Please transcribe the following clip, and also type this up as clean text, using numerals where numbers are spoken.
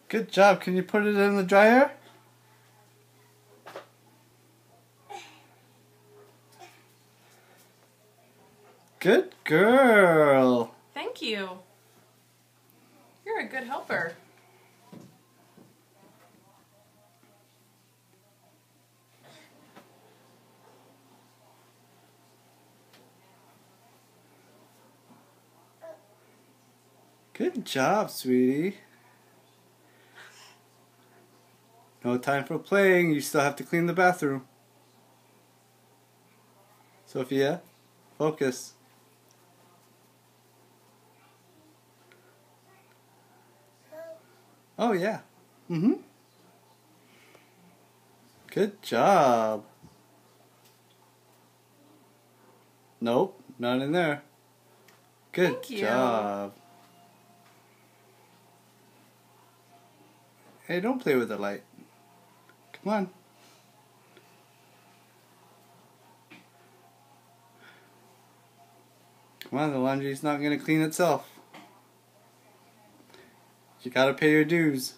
Good job. Can you put it in the dryer? Good girl. Thank you. You're a good helper. Good job, sweetie. No time for playing. You still have to clean the bathroom. Sophia, focus. Oh, yeah. Good job. Nope, not in there. Good Thank you. job. Hey, don't play with the light. Come on. Come on, the laundry's not going to clean itself. You gotta pay your dues.